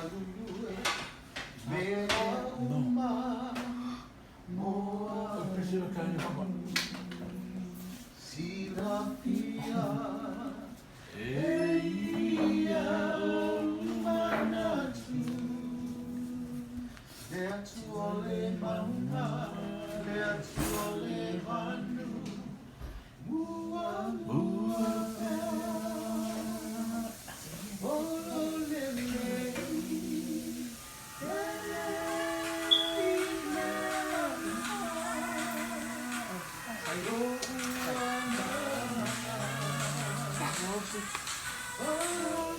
Alright, I'm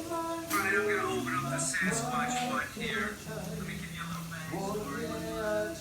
gonna open up the Sasquatch foot here. Let me give you a little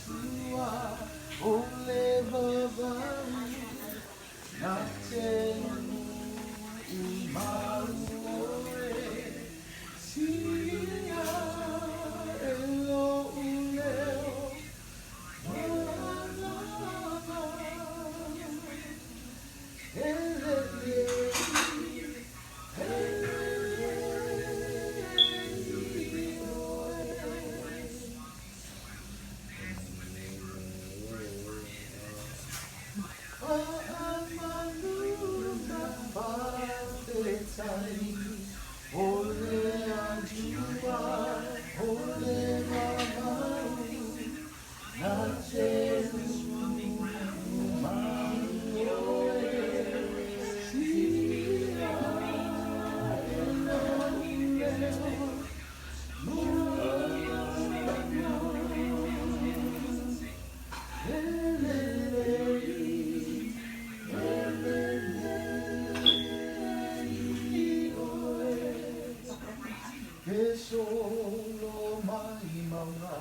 solo mai maunga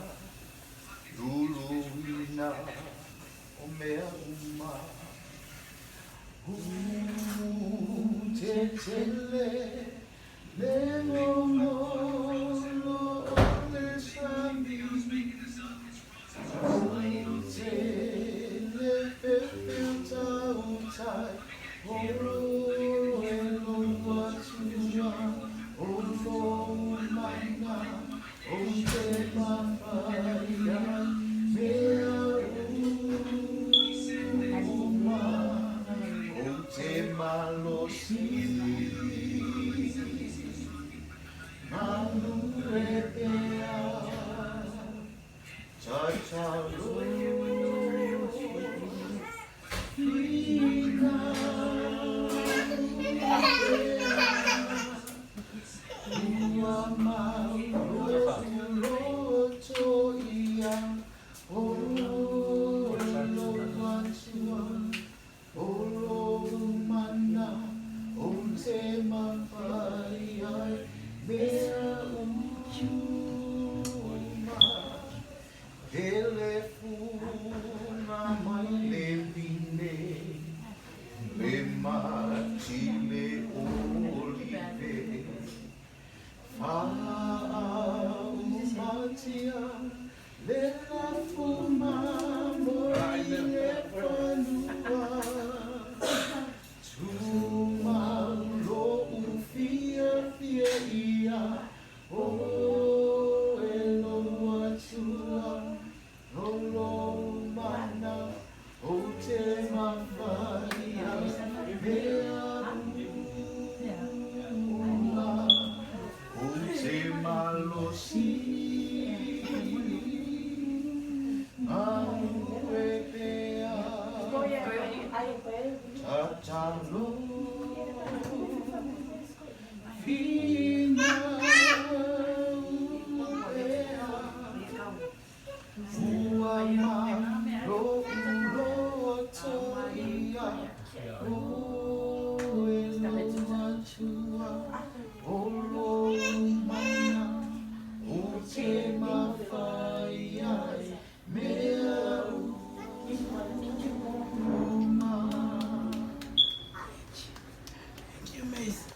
luluina o mea uma te tele le ngolo o le sami te le pepe tautai o e lo watua o lo maina o te mawhaia mea uma o te malosi manu e pea chachalo ina Oh